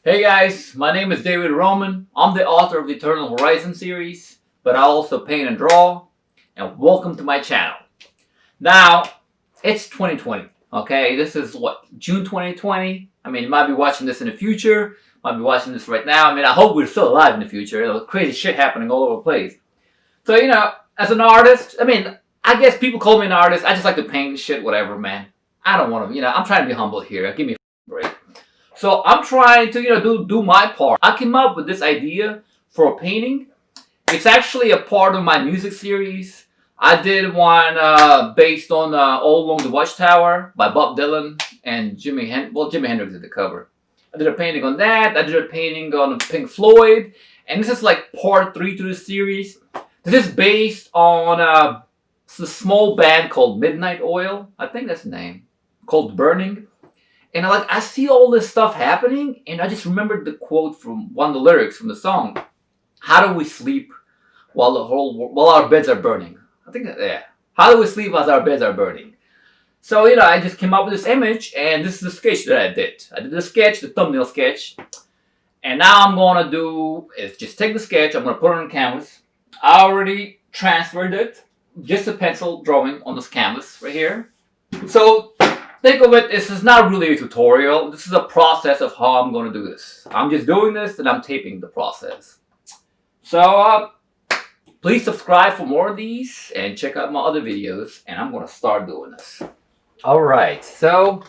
Hey guys, my name is David Roman. I'm the author of the Eternal Horizon series, but I also paint and draw, and welcome to my channel. Now, it's 2020, okay? This is what, June 2020? I mean, you might be watching this in the future, might be watching this right now. I mean, I hope we're still alive in the future. There's crazy shit happening all over the place. So, as an artist, I guess people call me an artist. I just like to paint shit, whatever, man. I don't want to, I'm trying to be humble here. Give me a break. So I'm trying to, do my part. I came up with this idea for a painting. It's actually a part of my music series. I did one based on All Along the Watchtower by Bob Dylan and Jimi Hendrix did the cover. I did a painting on that. I did a painting on Pink Floyd. And this is like part 3 to the series. This is based on a small band called Midnight Oil. I think that's the name. Called Burning. And I see all this stuff happening, and I just remembered the quote from one of the lyrics from the song. How do we sleep while our beds are burning? How do we sleep as our beds are burning? So, I just came up with this image, and this is the sketch that I did. I did the sketch, the thumbnail sketch. And now I'm going to do is just take the sketch, I'm going to put it on canvas. I already transferred it. Just a pencil drawing on this canvas right here. So, think of it, this is not really a tutorial. This is a process of how I'm going to do this. I'm just doing this and I'm taping the process. So, please subscribe for more of these and check out my other videos. And I'm going to start doing this. Alright, so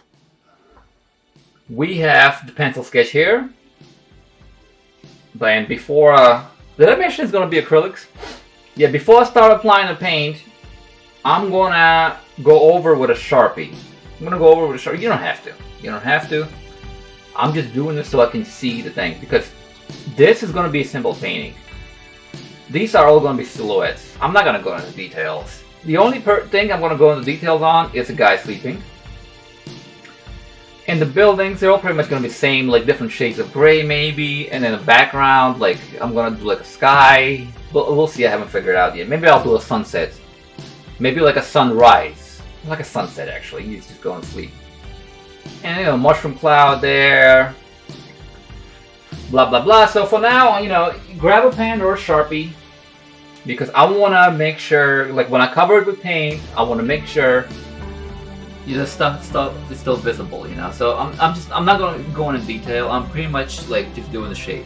we have the pencil sketch here. But before, did I mention it's going to be acrylics? Yeah, before I start applying the paint, I'm going to go over with a Sharpie. I'm gonna go over with a Sharpie. You don't have to. You don't have to. I'm just doing this so I can see the thing because this is gonna be a simple painting. These are all gonna be silhouettes. I'm not gonna go into details. The only thing I'm gonna go into details on is a guy sleeping. And the buildings, they're all pretty much gonna be the same, like different shades of gray maybe, and then the background, like I'm gonna do like a sky. We'll see. I haven't figured it out yet. Maybe I'll do a sunset. Maybe like a sunrise. Like a sunset, actually. He's just going to sleep. And, mushroom cloud there. Blah, blah, blah. So for now, grab a pen or a Sharpie. Because I want to make sure, like when I cover it with paint, I want to make sure the stuff is still visible, So I'm not going to go into detail. I'm pretty much like just doing the shape.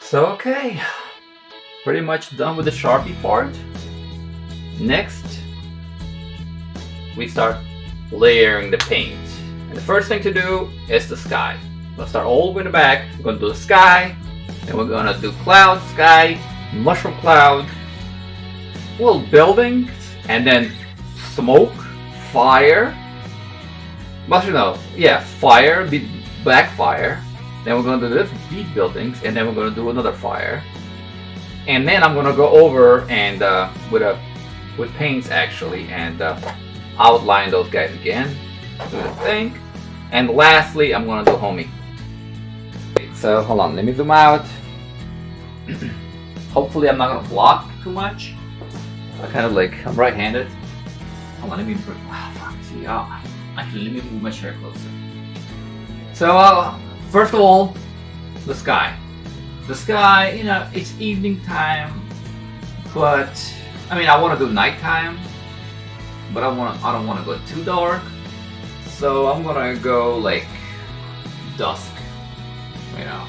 So okay, pretty much done with the Sharpie part. Next, we start layering the paint. And the first thing to do is the sky. Let's start all the way in the back. We're going to do the sky, then we're going to do cloud, sky, mushroom cloud, little buildings, and then smoke, fire. But you know, yeah, fire, black fire. Then we're gonna do these buildings, and then we're gonna do another fire. And then I'm gonna go over and with paints actually, and outline those guys again. Do the thing. And lastly, I'm gonna do homie. So hold on, let me zoom out. Hopefully I'm not gonna block too much. I kind of like, I'm right-handed. Hold on, let me see. Actually, let me move my chair closer. So first of all, the sky. The sky, you know, it's evening time, but I mean, I want to do nighttime, but I don't want to go too dark. So I'm gonna go like dusk, you know.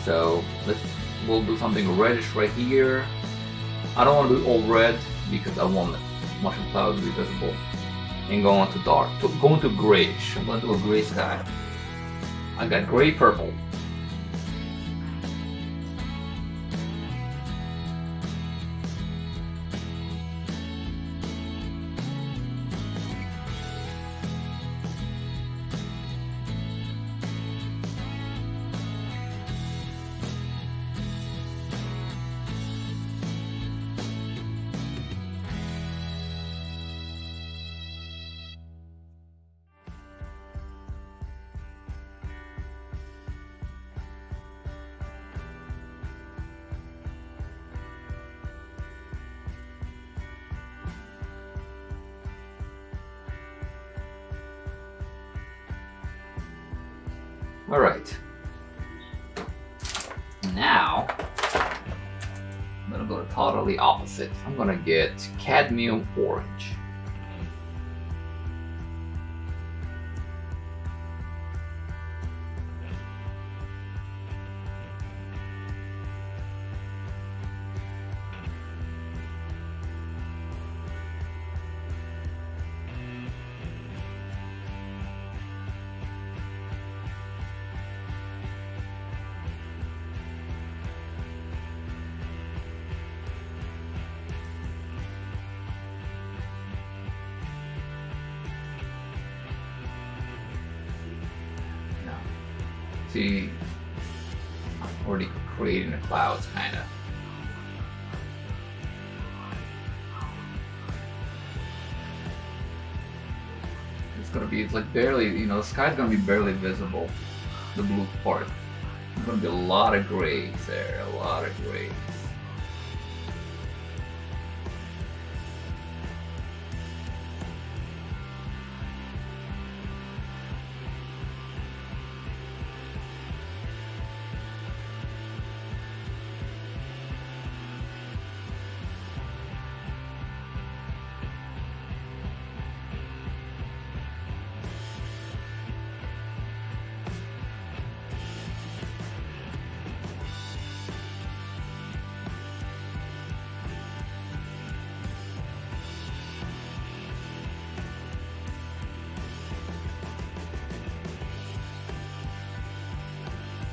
So we'll do something reddish right here. I don't want to do all red because I want mushroom clouds to be visible. And go on to dark, go into grayish. I'm going to do a gray sky. I got gray purple. Alright. Now, I'm gonna go totally opposite. I'm gonna get cadmium orange. See, I'm already creating the clouds, kind of. It's gonna be, it's like barely, you know, the sky's gonna be barely visible, the blue part. There's gonna be a lot of grays there, a lot of grays.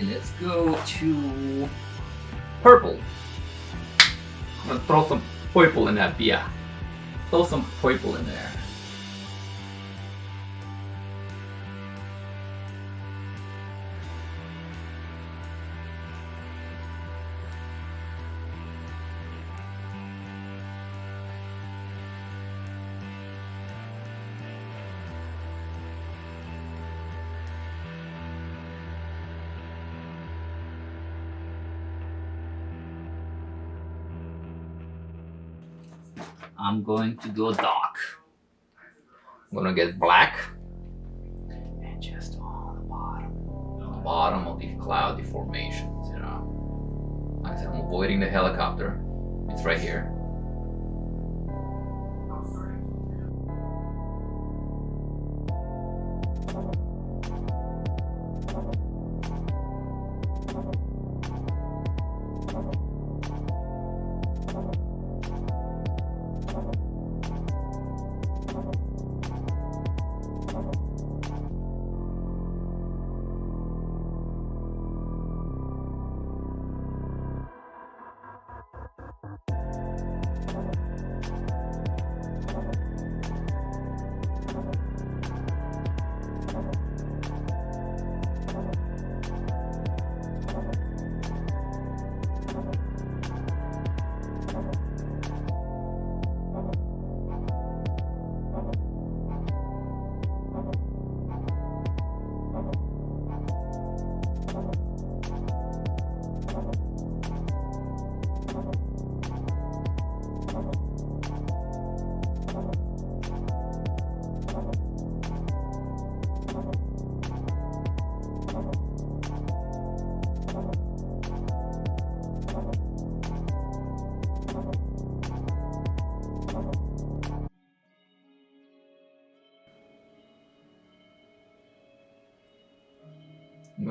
Let's go to purple. I'm gonna throw some purple in that beer. Throw some purple in there. I'm going to go dark. I'm gonna get black and just on the bottom of these cloudy formations, you know. Like I said, I'm avoiding the helicopter. It's right here.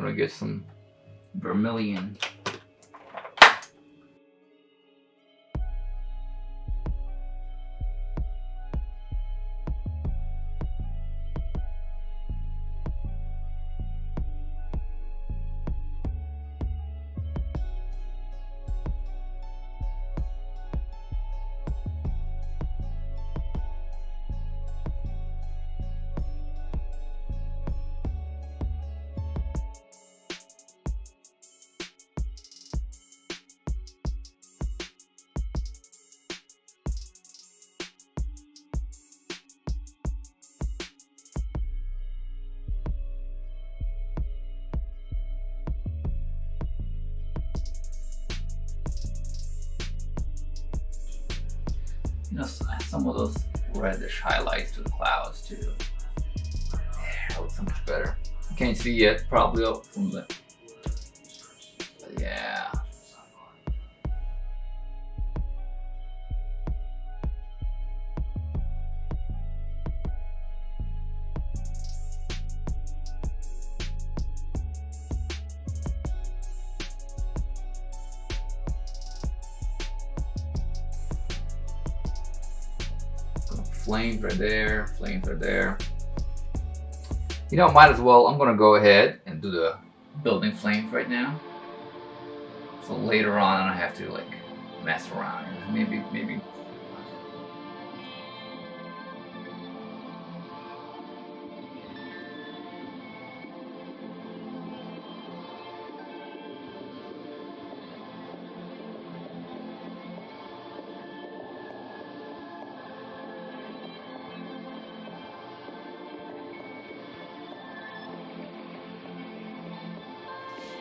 gonna get some vermilion. You know, some of those reddish highlights to the clouds too. Yeah, that looks so much better. You can't see yet, probably up from the. But yeah. Flames right there, flames right there. You know, might as well, I'm gonna go ahead and do the building flames right now. So later on I have to like mess around. Maybe.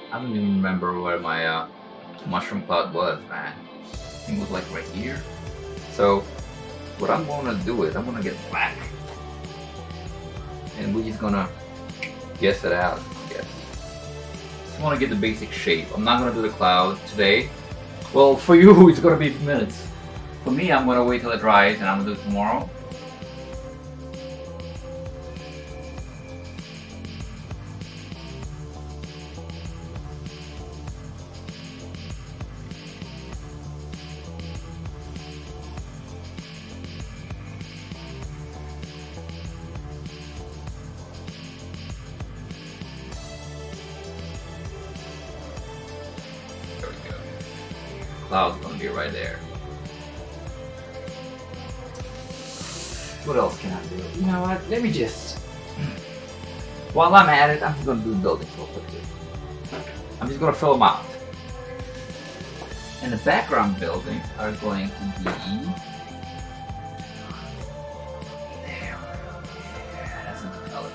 I don't even remember where my mushroom cloud was, man. I think it was like right here. So what I'm gonna do is I'm gonna get black and we're just gonna guess it out, I guess. Just wanna get the basic shape. I'm not gonna do the cloud today. Well, for you it's gonna be minutes. For me, I'm gonna wait till it dries and I'm gonna do it tomorrow. Cloud's gonna be right there. What else can I do? You know what? Let me just. While I'm at it, I'm just gonna do the buildings real quick too. I'm just gonna fill them out. And the background buildings are going to be. There. Yeah, that's a good color.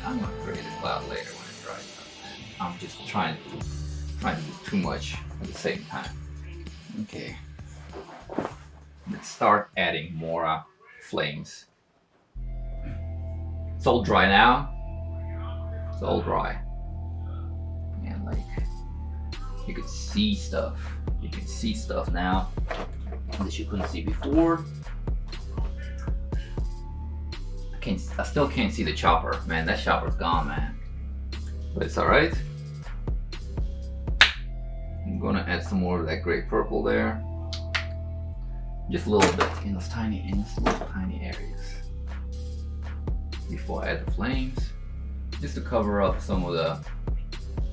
I'm gonna create a cloud later when it dries up. I'm just trying to do too much at the same time. Okay. Let's start adding more flames. It's all dry now. It's all dry. And like, you can see stuff. You can see stuff now that you couldn't see before. I still can't see the chopper. Man, that chopper's gone, man. But it's alright. I'm gonna add some more of that gray purple there. Just a little bit in those little tiny areas before I add the flames, just to cover up some of the,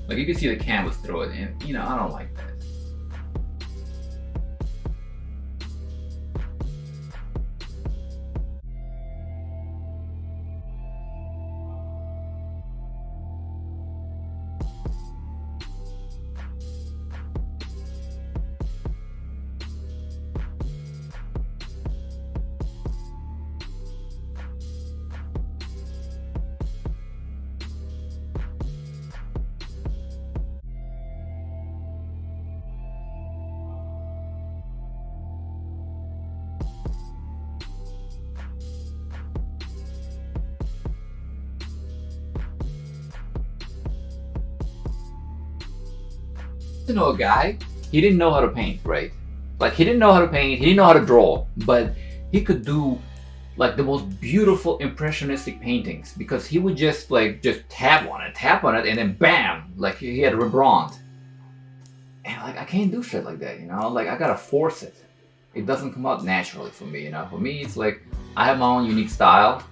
like you can see the canvas through it, and you know I don't like that. To know a guy, he didn't know how to paint, right? Like he didn't know how to paint, he didn't know how to draw, but he could do like the most beautiful impressionistic paintings because he would just tap on it, and then bam, like he had Rembrandt. And like I can't do shit like that, you know? Like I gotta force it. It doesn't come out naturally for me, you know? For me, it's like I have my own unique style.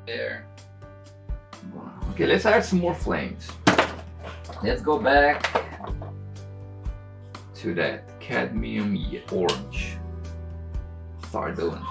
There. Okay, let's add some more flames. Let's go back to that cadmium orange. Start doing it.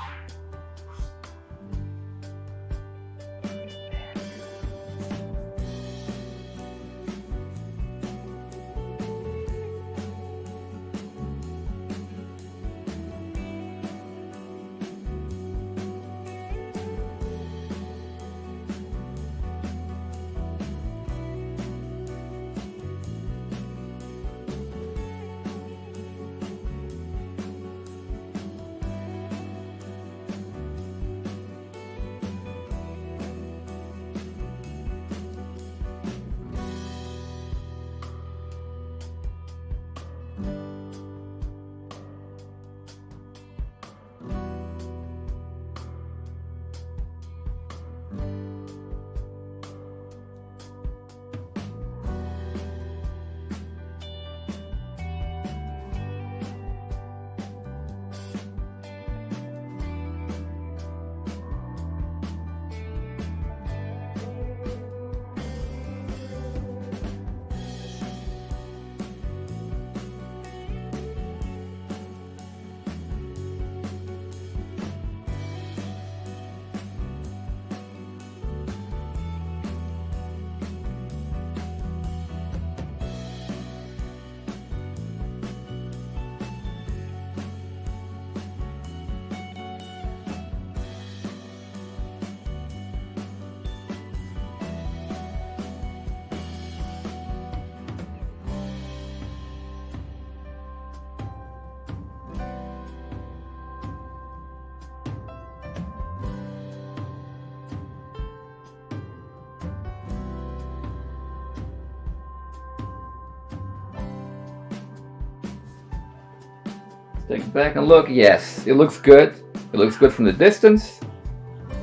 Take it back and look. Yes, it looks good. It looks good from the distance.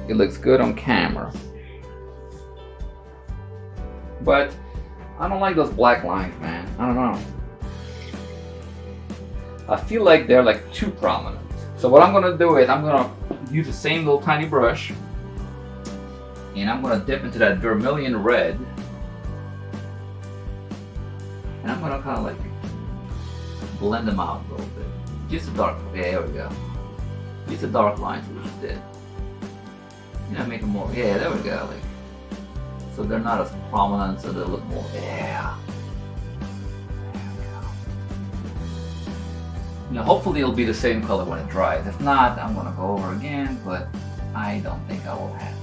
It looks good on camera. But I don't like those black lines, man. I don't know. I feel like they're like too prominent. So what I'm gonna do is I'm gonna use the same little tiny brush, and I'm gonna dip into that vermilion red, and I'm gonna kind of like blend them out a little bit. Just a dark, yeah, there we go. Just a dark lines we just did. You know, make them more, yeah, there we go. Like, so they're not as prominent, so they look more, yeah. There we go. You know, hopefully it'll be the same color when it dries. If not, I'm gonna go over again, but I don't think I will have to.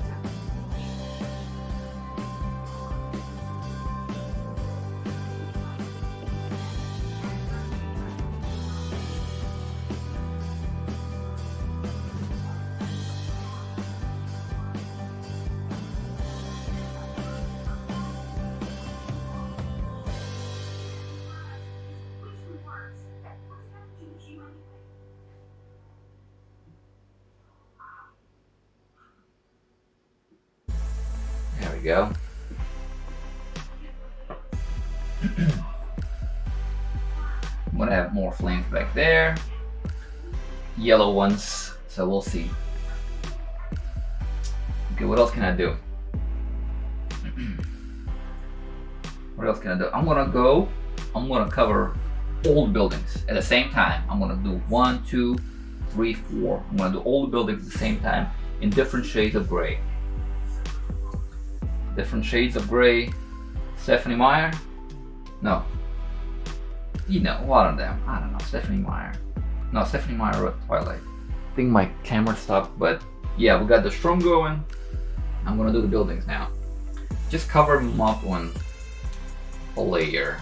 we go. I'm gonna have more flames back there. Yellow ones, so we'll see. Okay, what else can I do? What else can I do? I'm gonna cover all the buildings at the same time. I'm gonna do 1, 2, 3, 4. I'm gonna do all the buildings at the same time in different shades of gray. Different shades of gray. Stephanie Meyer? No. You know, one of them. I don't know. Stephanie Meyer. No, Stephanie Meyer wrote Twilight. I think my camera stopped, but yeah, we got the strum going. I'm gonna do the buildings now. Just cover them up on a layer.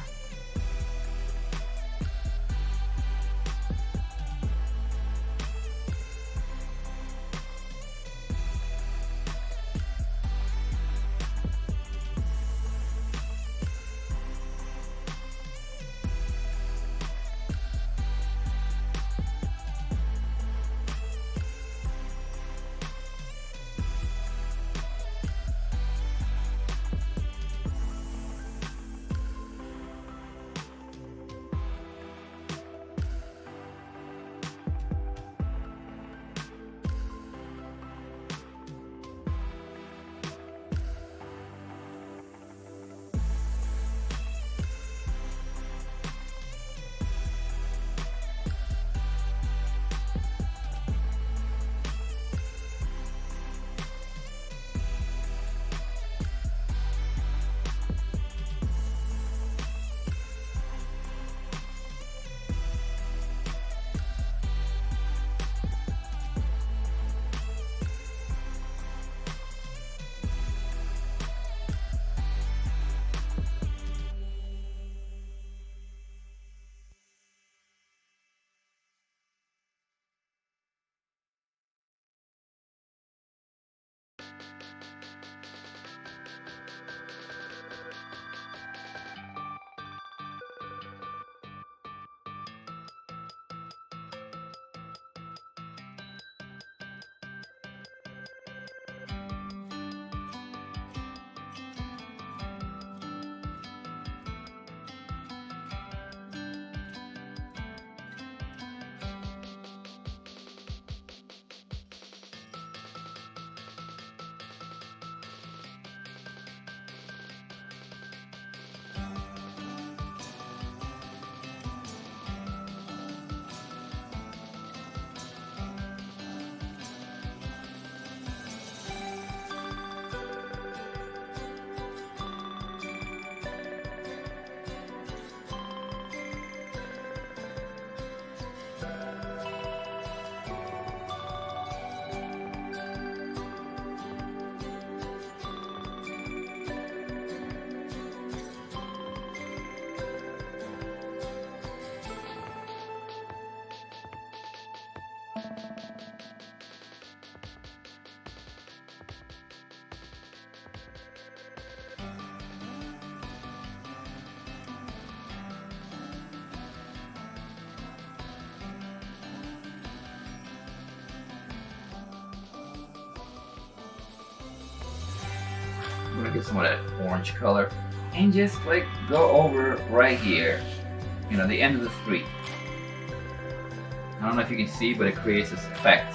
I'm gonna get some of that orange color and just like go over right here, you know, the end of the street. I don't know if you can see, but it creates this effect.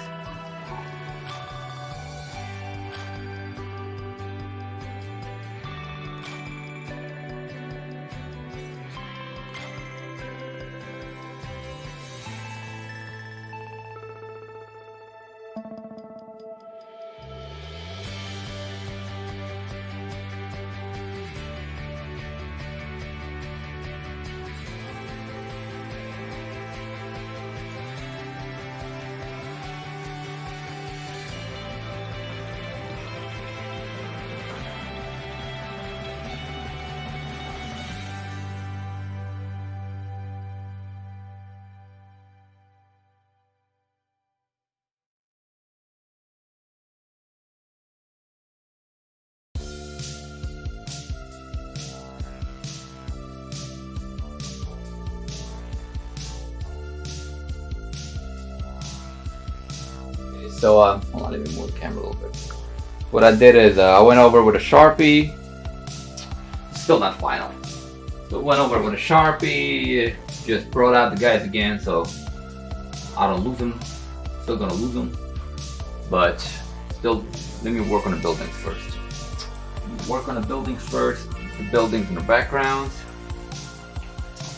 So hold on, let me move the camera a little bit. what I did is I went over with a Sharpie. Still not final. So went over with a Sharpie, just brought out the guys again so I don't lose them. Still gonna lose them, but still, let me work on the buildings first. Work on the buildings first. The buildings in the background.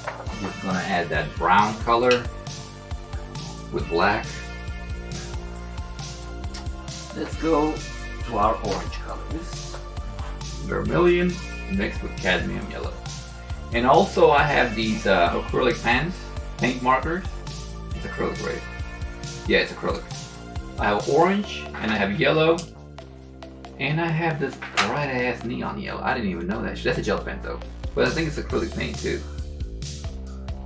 I'm just gonna add that brown color with black. Let's go to our orange colors. Vermilion mixed with cadmium yellow. And also I have these acrylic paint markers. It's acrylic, right? Yeah, it's acrylic. I have orange and I have yellow. And I have this bright ass neon yellow. I didn't even know that. That's a gel pen though. But I think it's acrylic paint too.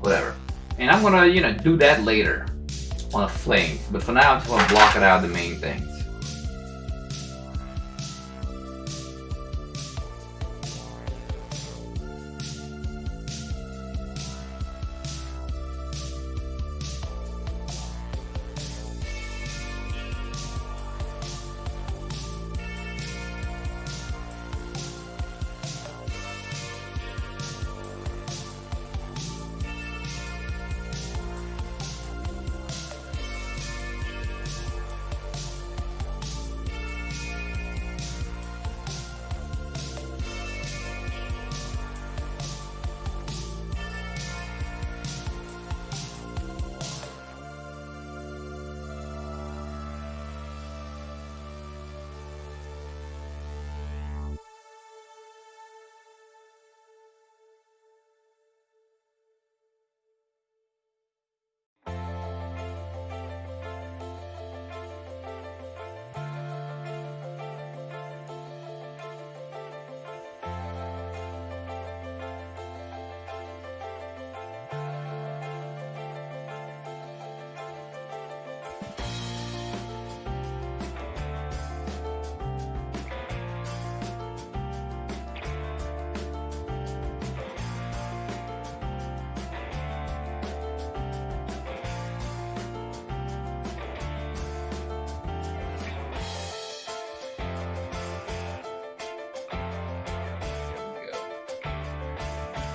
Whatever. And I'm gonna, you know, do that later on the flames. But for now, I'm just gonna block it out of the main things.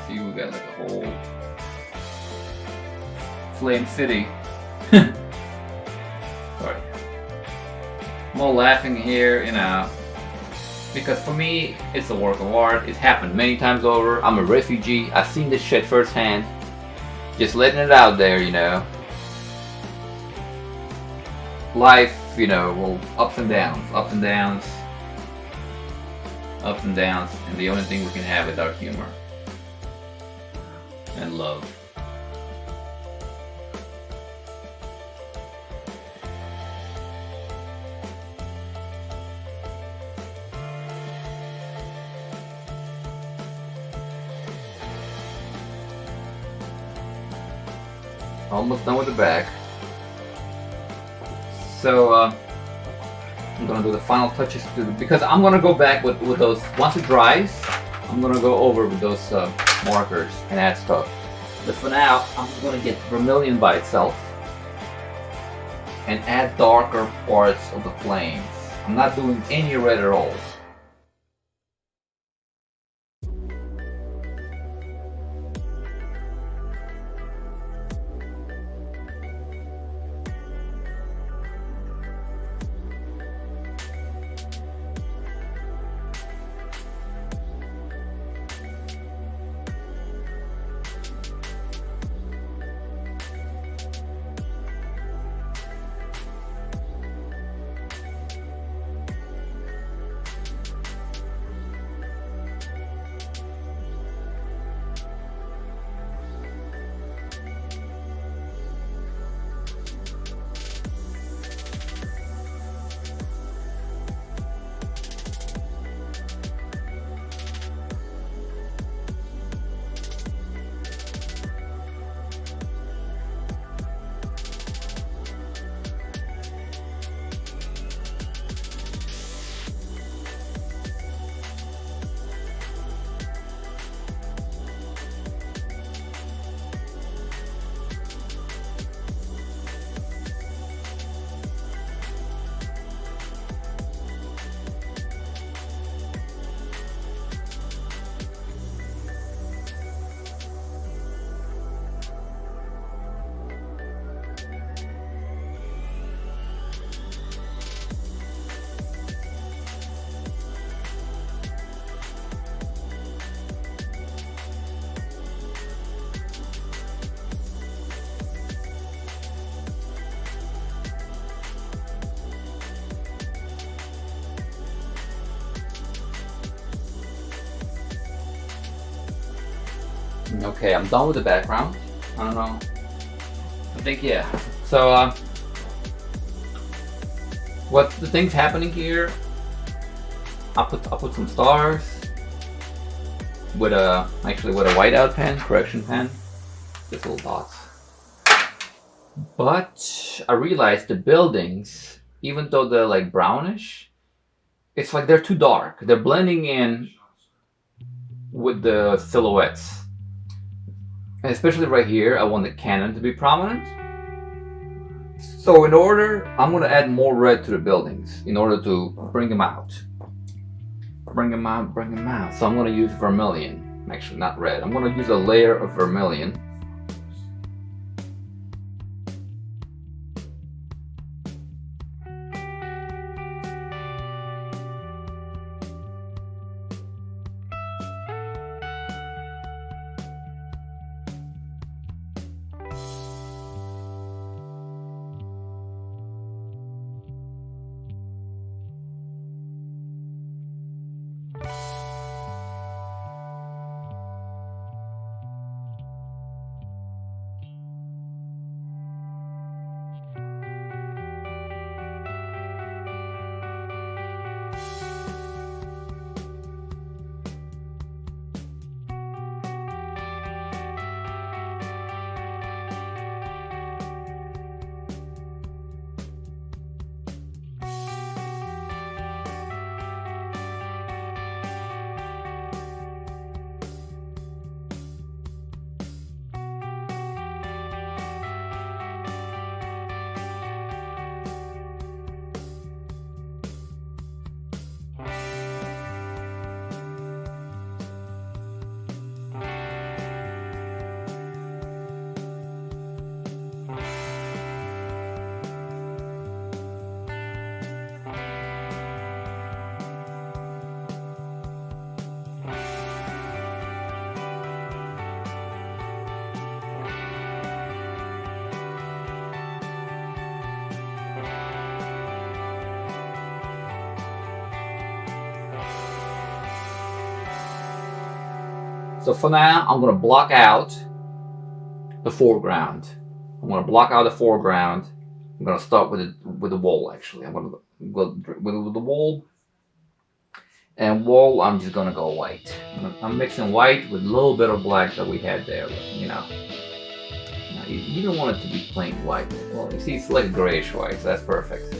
See, we got like a whole flame city. Sorry. More laughing here, you know, because for me, it's a work of art. It's happened many times over. I'm a refugee. I've seen this shit firsthand. Just letting it out there, you know. Life, you know, will ups and downs, ups and downs, ups and downs, and the only thing we can have is our humor and love. Almost done with the back. So I'm gonna do the final touches to because I'm gonna go back with those once it dries. I'm gonna go over with those markers and add stuff. But for now, I'm just gonna get vermilion by itself and add darker parts of the flames. I'm not doing any red at all. Okay, I'm done with the background. I don't know. I think, yeah. So, what the things happening here? I'll put some stars with a whiteout pen, correction pen, just little dots. But I realized the buildings, even though they're like brownish, it's like they're too dark. They're blending in with the silhouettes. And especially right here, I want the cannon to be prominent. So in order, I'm going to add more red to the buildings in order to bring them out. Bring them out. So I'm going to use vermilion. Actually, not red. I'm going to use a layer of vermilion. So for now, I'm going to block out the foreground. I'm going to block out the foreground. I'm going to start with the wall, actually. I'm going to go with the wall. And wall, I'm just going to go white. I'm mixing white with a little bit of black that we had there, you know. Now, you don't want it to be plain white. Well, you see, it's like grayish white, so that's perfect.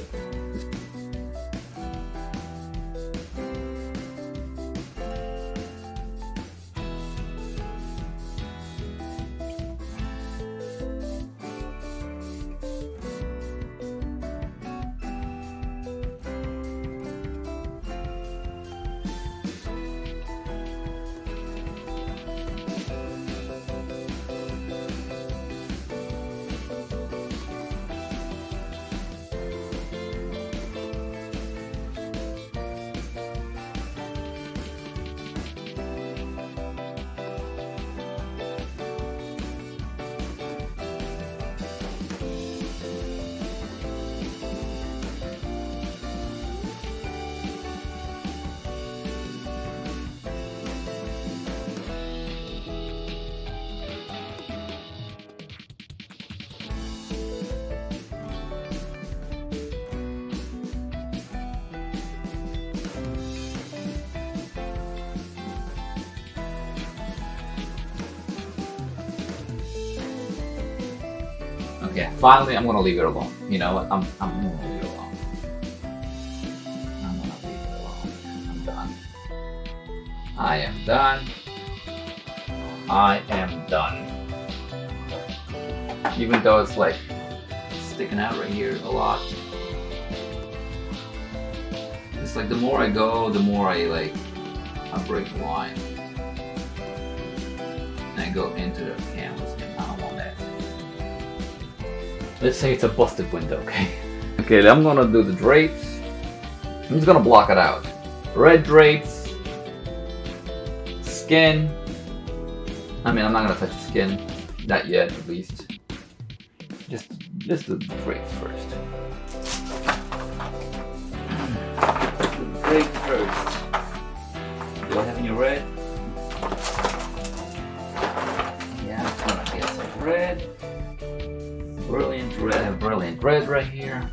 Okay, finally I'm gonna leave it alone. You know what? I'm gonna leave it alone. I'm gonna leave it alone. I'm done. I am done. I am done. Even though it's like sticking out right here a lot. It's like the more I go, the more I break the line. And I go into the canvas and I don't want that. Let's say it's a busted window, okay? Okay, I'm gonna do the drapes. I'm just gonna block it out. Red drapes. Skin. I mean, I'm not gonna touch the skin. Not yet, at least. Just the drapes first. The drapes first. Do I have any red? red. Brilliant red. I have brilliant red right here.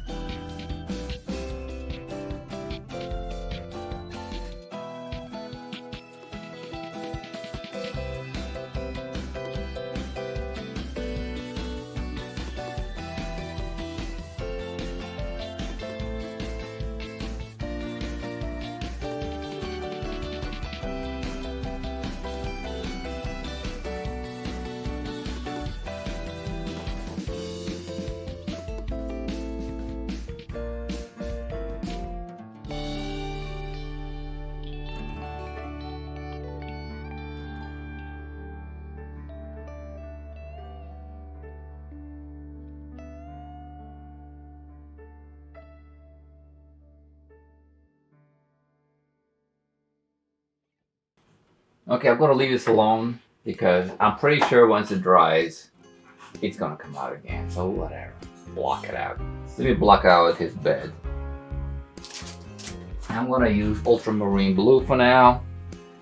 Okay, I'm gonna leave this alone because I'm pretty sure once it dries, it's gonna come out again. So whatever, block it out. Let me block out his bed. I'm gonna use ultramarine blue for now,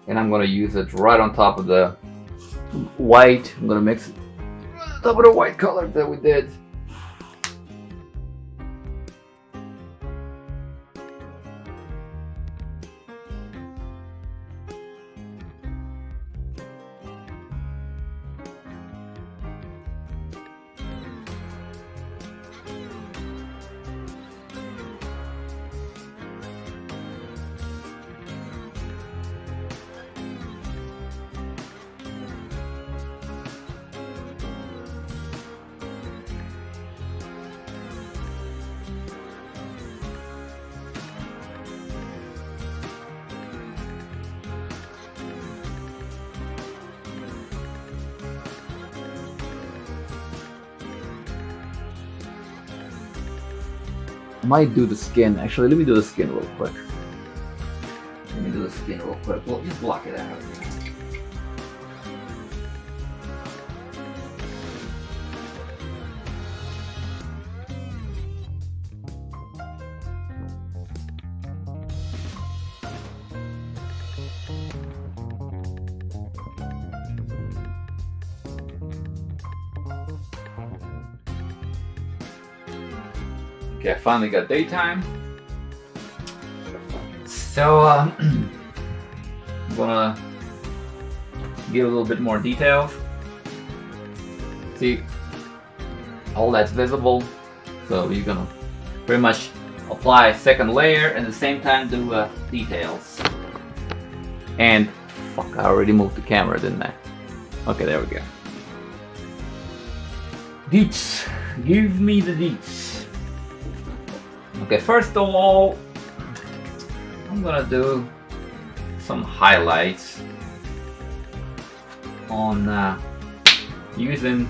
and I'm gonna use it right on top of the white. I'm gonna mix it on top of the white color that we did. Might do the skin. Actually, let me do the skin real quick. We'll just block it out. Okay, I finally got daytime. So I'm gonna give a little bit more details. See, all that's visible. So you're gonna pretty much apply a second layer and at the same time do details. And fuck, I already moved the camera, didn't I? Okay, there we go. Deets, give me the deets. Okay, first of all, I'm gonna do some highlights on using,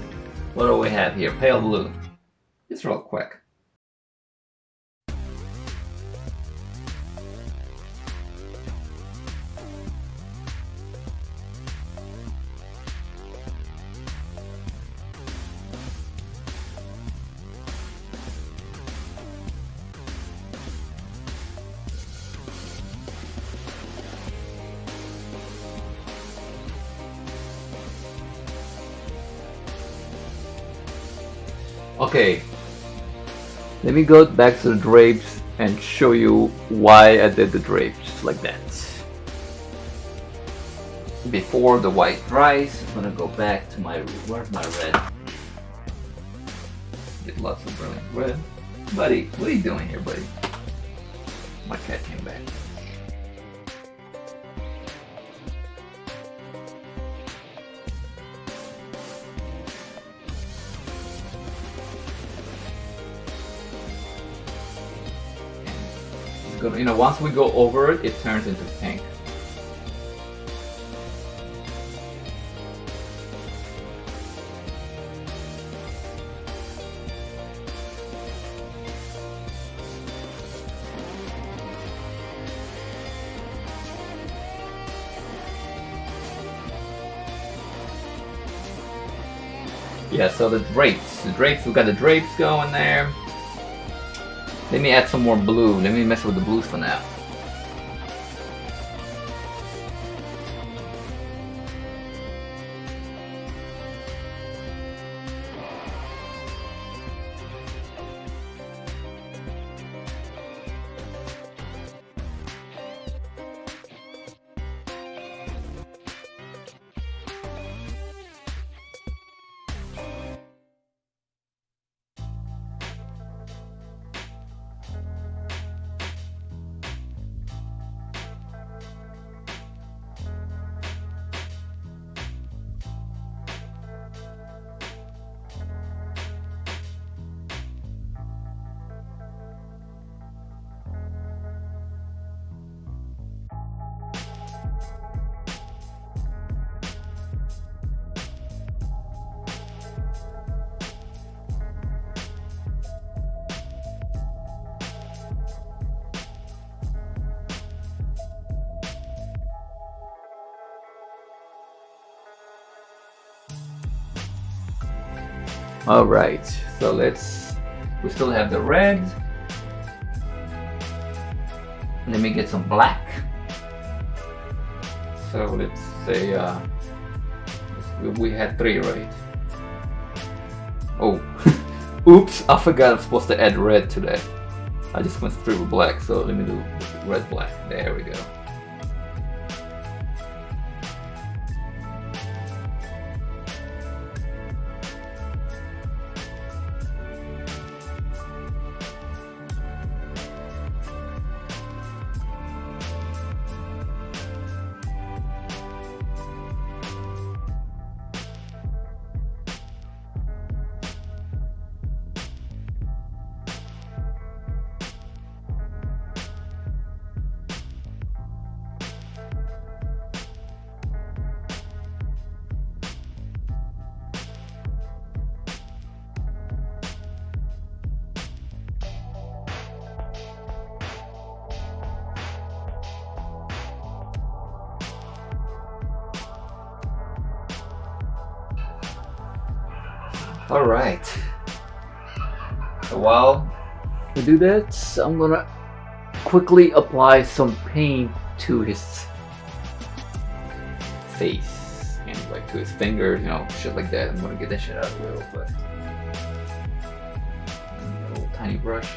what do we have here? Pale blue. Just real quick. Okay, let me go back to the drapes and show you why I did the drapes like that. Before the white dries, I'm gonna go back to my, where's my red? Get lots of brilliant red. Buddy, what are you doing here, buddy? My cat came back. You know, once we go over it, it turns into pink. Yeah, so the drapes, we got the drapes going there. Let me add some more blue. Let me mess with the blues for now. All right, so we still have the red. Let me get some black. So let's say we had 3, right? Oh, oops, I forgot I'm supposed to add red to that. I just went through with black, so let me do red black. There we go. All right. So while we do that, I'm gonna quickly apply some paint to his face and like to his fingers, you know, shit like that. I'm gonna get that shit out a little, but a little tiny brush.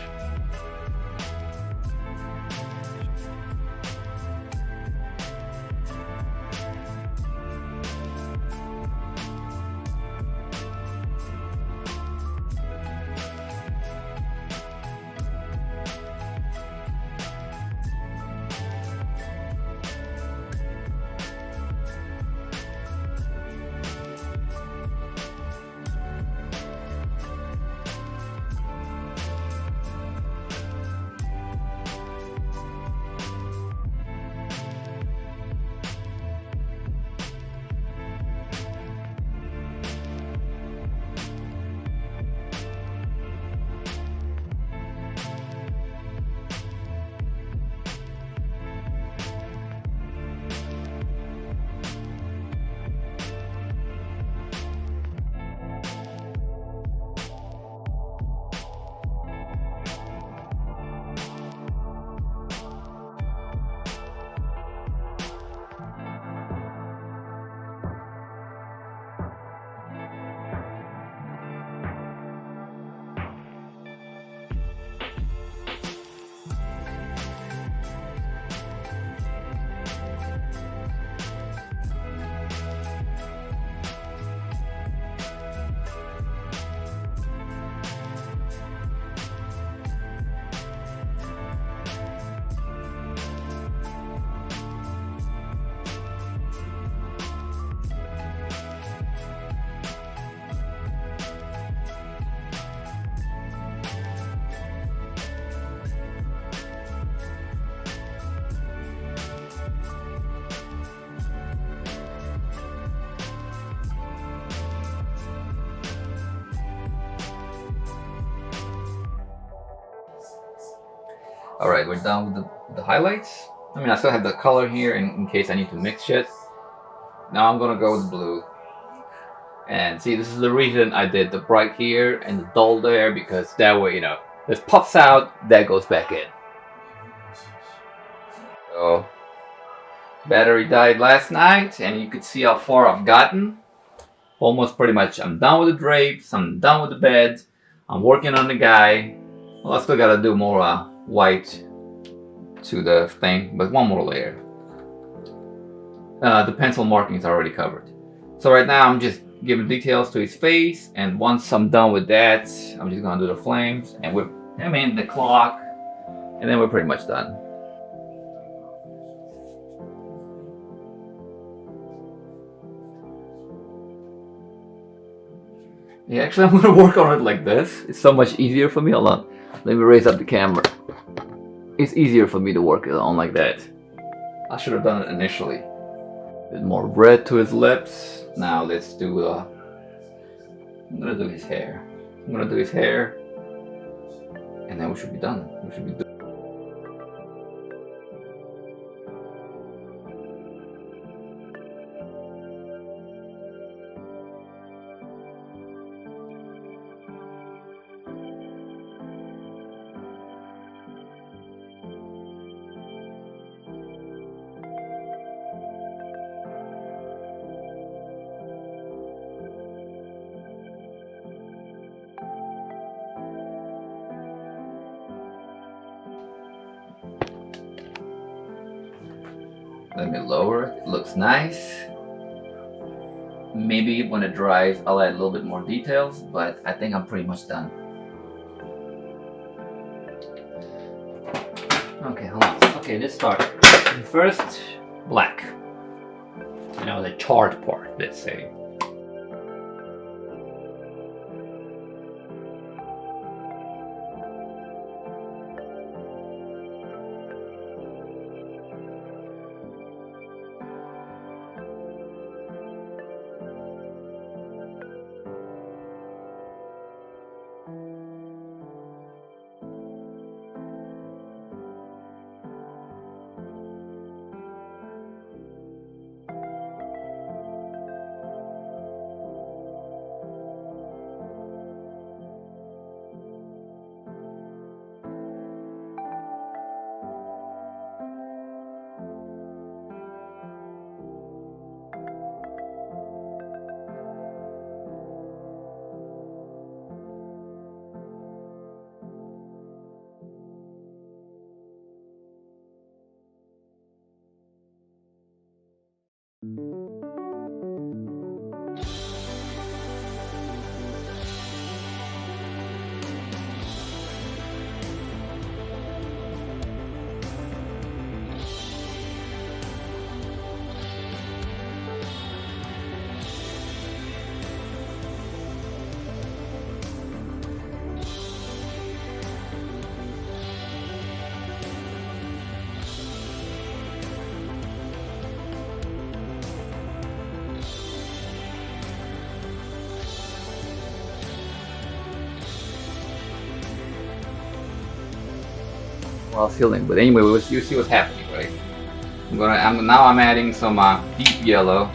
Alright, we're done with the highlights. I mean, I still have the color here in case I need to mix shit. Now I'm gonna go with blue. And see, this is the reason I did the bright here and the dull there, because that way, you know, this pops out, that goes back in. So, battery died last night, and you could see how far I've gotten. Almost pretty much, I'm done with the drapes, I'm done with the bed, I'm working on the guy. Well, I still gotta do more white to the thing, but one more layer. The pencil marking is already covered. So right now I'm just giving details to his face, and once I'm done with that, I'm just gonna do the flames and the clock, and then we're pretty much done. Yeah, actually I'm gonna work on it like this. It's so much easier for me. Hold on. Let me raise up the camera. It's easier for me to work it on like that. I should have done it initially. A bit more red to his lips. Now let's do I'm gonna do his hair. I'm gonna do his hair, and then we should be done. We should be done. Let me lower it. It looks nice. Maybe when it dries, I'll add a little bit more details, but I think I'm pretty much done. Okay, hold on. Okay, let's start. First, black. You know, the charred part, let's say. While sealing, but anyway, you see what's happening, right? I'm adding some deep yellow,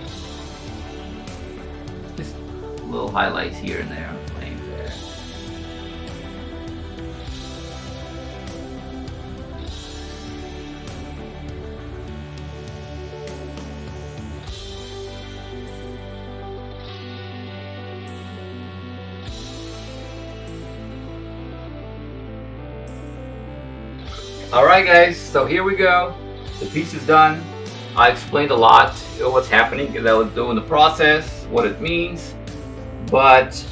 just little highlights here and there, flames there. Alright guys, so here we go. The piece is done. I explained a lot of what's happening because I was doing the process, what it means. But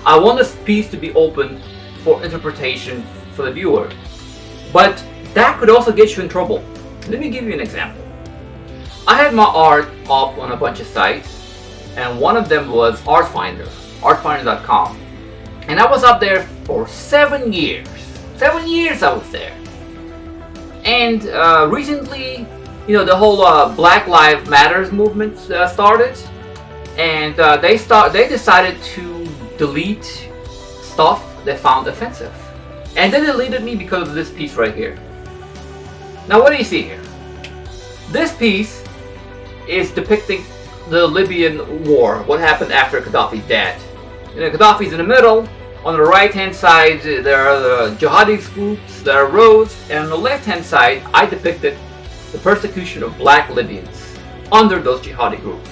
I want this piece to be open for interpretation for the viewer. But that could also get you in trouble. Let me give you an example. I had my art up on a bunch of sites, and one of them was Artfinder, artfinder.com. And I was up there for 7 years. 7 years I was there. And recently, you know, the whole Black Lives Matters movement started, and they decided to delete stuff they found offensive, and they deleted me because of this piece right here. Now, what do you see here? This piece is depicting the Libyan war, what happened after Gaddafi's dead. You know, Gaddafi's in the middle. On the right hand side there are the jihadist groups that arose, and on the left hand side I depicted the persecution of black Libyans under those jihadi groups.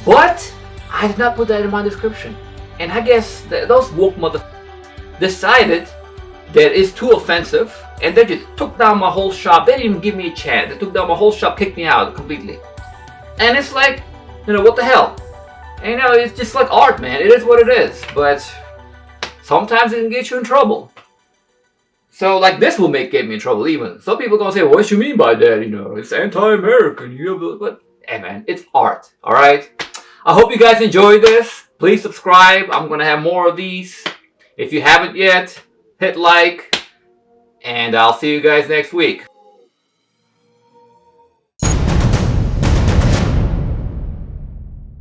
But I did not put that in my description, and I guess those woke motherfuckers decided that it's too offensive, and they just took down my whole shop. They didn't even give me a chance. They took down my whole shop, kicked me out completely. And it's like, you know, what the hell? And, you know, it's just like art, man. It is what it is. But sometimes it can get you in trouble. So, like, this will get me in trouble even. Some people are going to say, well, what you mean by that? You know, it's anti-American. But, hey, man, it's art. All right? I hope you guys enjoyed this. Please subscribe. I'm going to have more of these. If you haven't yet, hit like. And I'll see you guys next week.